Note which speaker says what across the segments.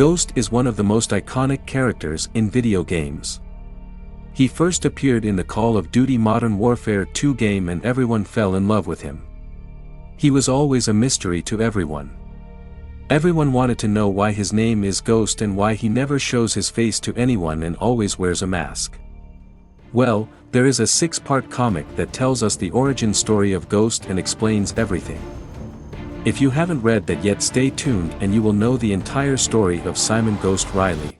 Speaker 1: Ghost is one of the most iconic characters in video games. He first appeared in the Call of Duty Modern Warfare 2 game and everyone fell in love with him. He was always a mystery to everyone. Everyone wanted to know why his name is Ghost and why he never shows his face to anyone and always wears a mask. Well, there is a 6-part comic that tells us the origin story of Ghost and explains everything. If you haven't read that yet, stay tuned and you will know the entire story of Simon Ghost Riley.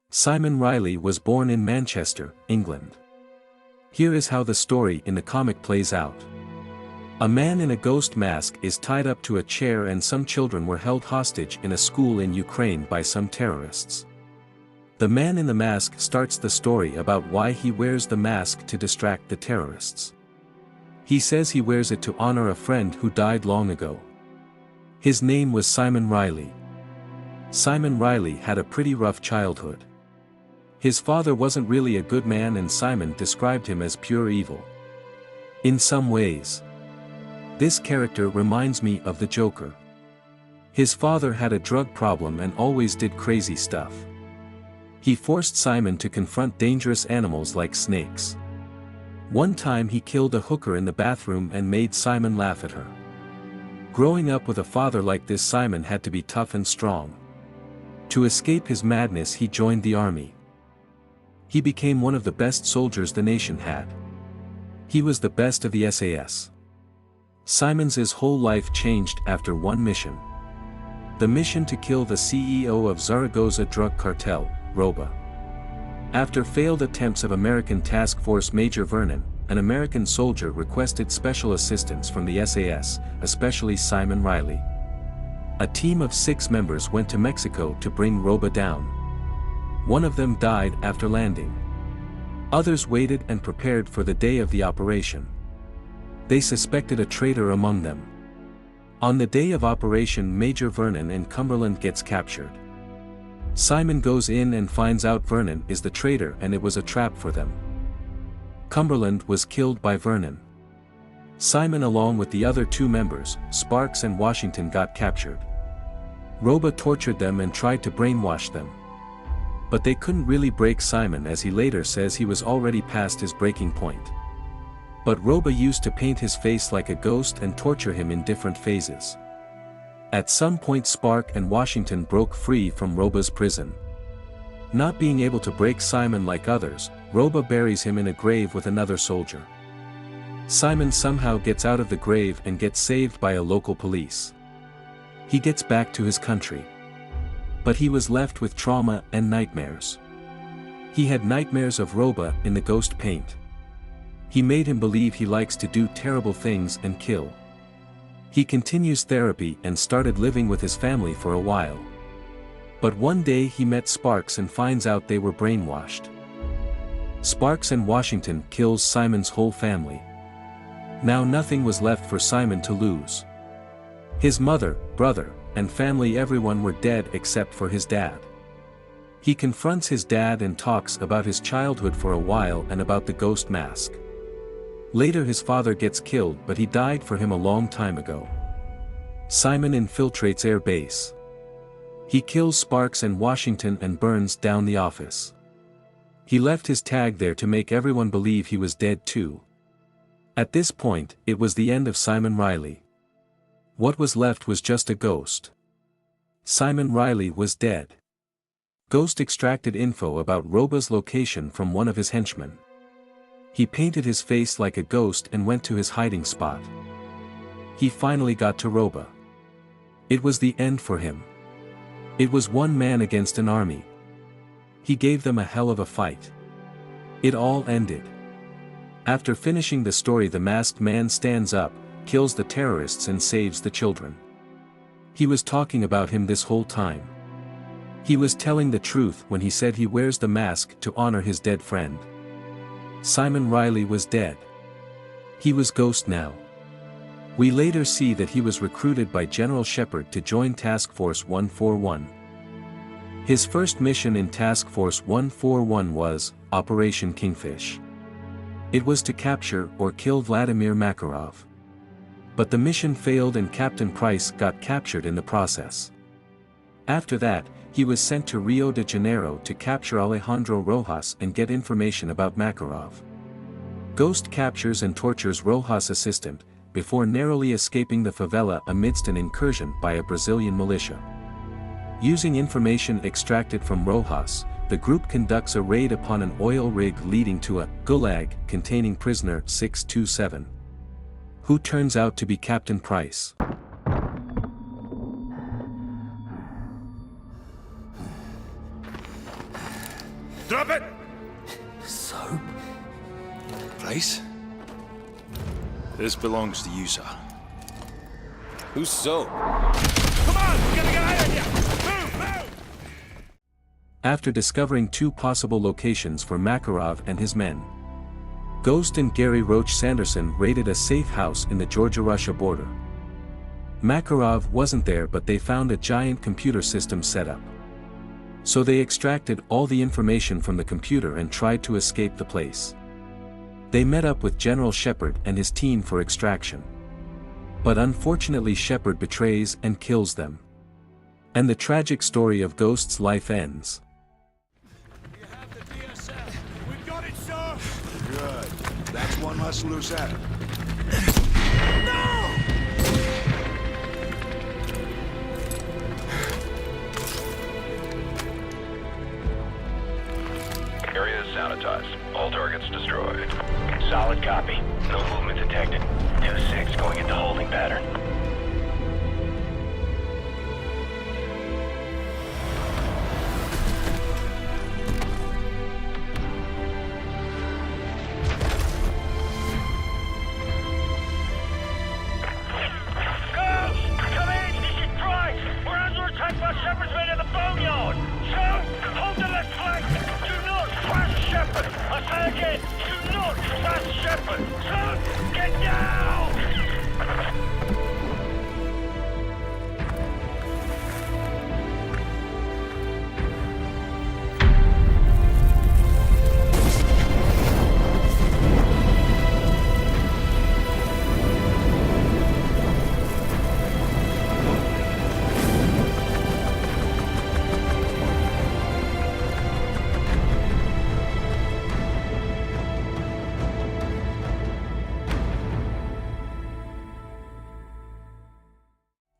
Speaker 1: Simon Riley was born in Manchester, England. Here is how the story in the comic plays out. A man in a ghost mask is tied up to a chair and some children were held hostage in a school in Ukraine by some terrorists. The man in the mask starts the story about why he wears the mask to distract the terrorists. He says he wears it to honor a friend who died long ago. His name was Simon Riley. Simon Riley had a pretty rough childhood. His father wasn't really a good man and Simon described him as pure evil. In some ways, this character reminds me of the Joker. His father had a drug problem and always did crazy stuff. He forced Simon to confront dangerous animals like snakes. One time he killed a hooker in the bathroom and made Simon laugh at her. Growing up with a father like this, Simon had to be tough and strong. To escape his madness, he joined the army. He became one of the best soldiers the nation had. He was the best of the SAS. Simon's whole life changed after one mission. The mission to kill the CEO of Zaragoza drug cartel, Roba. After failed attempts of American Task Force Major Vernon, an American soldier requested special assistance from the SAS, especially Simon Riley. A team of 6 members went to Mexico to bring Roba down. One of them died after landing. Others waited and prepared for the day of the operation. They suspected a traitor among them. On the day of operation, Major Vernon and Cumberland gets captured. Simon goes in and finds out Vernon is the traitor and it was a trap for them. Cumberland was killed by Vernon. Simon along with the other 2 members, Sparks and Washington, got captured. Roba tortured them and tried to brainwash them. But they couldn't really break Simon, as he later says he was already past his breaking point. But Roba used to paint his face like a ghost and torture him in different phases. At some point Spark and Washington broke free from Roba's prison. Not being able to break Simon like others, Roba buries him in a grave with another soldier. Simon somehow gets out of the grave and gets saved by a local police. He gets back to his country. But he was left with trauma and nightmares. He had nightmares of Roba in the ghost paint. He made him believe he likes to do terrible things and kill. He continues therapy and started living with his family for a while. But one day he met Sparks and finds out they were brainwashed. Sparks and Washington kills Simon's whole family. Now nothing was left for Simon to lose. His mother, brother, and family, everyone were dead except for his dad. He confronts his dad and talks about his childhood for a while and about the ghost mask. Later his father gets killed, but he died for him a long time ago. Simon infiltrates Air Base. He kills Sparks and Washington and burns down the office. He left his tag there to make everyone believe he was dead too. At this point, it was the end of Simon Riley. What was left was just a ghost. Simon Riley was dead. Ghost extracted info about Roba's location from one of his henchmen. He painted his face like a ghost and went to his hiding spot. He finally got to Roba. It was the end for him. It was one man against an army. He gave them a hell of a fight. It all ended. After finishing the story, the masked man stands up, kills the terrorists and saves the children. He was talking about him this whole time. He was telling the truth when he said he wears the mask to honor his dead friend. Simon Riley was dead. He was ghost now. We later see that he was recruited by General Shepard to join Task Force 141. His first mission in Task Force 141 was Operation Kingfish. It was to capture or kill Vladimir Makarov. But the mission failed and Captain Price got captured in the process. After that, he was sent to Rio de Janeiro to capture Alejandro Rojas and get information about Makarov. Ghost captures and tortures Rojas' assistant, before narrowly escaping the favela amidst an incursion by a Brazilian militia. Using information extracted from Rojas, the group conducts a raid upon an oil rig leading to a gulag containing prisoner 627. Who turns out to be Captain Price.
Speaker 2: Drop it!
Speaker 3: Soap?
Speaker 2: Price? This belongs to you, sir.
Speaker 3: Who's soap?
Speaker 2: Come on! We're gonna get out of here! Move! Move!
Speaker 1: After discovering 2 possible locations for Makarov and his men, Ghost and Gary Roach Sanderson raided a safe house in the Georgia-Russia border. Makarov wasn't there, but they found a giant computer system set up. So they extracted all the information from the computer and tried to escape the place. They met up with General Shepard and his team for extraction. But unfortunately Shepard betrays and kills them. And the tragic story of Ghost's life ends.
Speaker 2: You have the DSL. We've got it, sir!
Speaker 4: Good. That's one less loose end.
Speaker 2: No!
Speaker 5: Area is sanitized. All targets destroyed. Solid copy. No movement detected. 2-6 going into holding pattern. Girls! Come in! This is Price! We're under attack by Shepard's men in the boneyard! So, hold the left flank! Do not trust Shepard! I say again, do not trust Shepard! So, get down!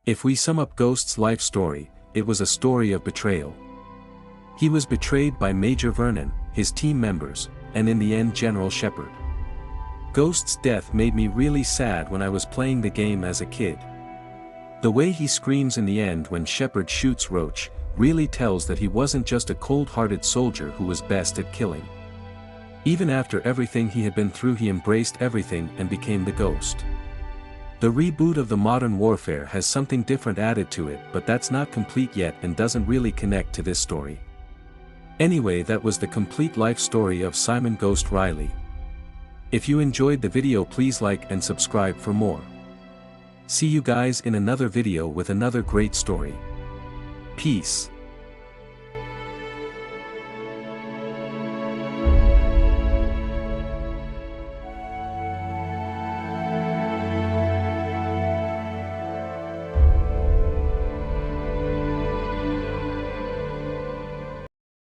Speaker 1: If we sum up Ghost's life story, it was a story of betrayal. He was betrayed by Major Vernon, his team members, and in the end General Shepard. Ghost's death made me really sad when I was playing the game as a kid. The way he screams in the end when Shepard shoots Roach really tells that he wasn't just a cold-hearted soldier who was best at killing. Even after everything he had been through, he embraced everything and became the Ghost. The reboot of the Modern Warfare has something different added to it, but that's not complete yet and doesn't really connect to this story. Anyway, that was the complete life story of Simon Ghost Riley. If you enjoyed the video, please like and subscribe for more. See you guys in another video with another great story. Peace.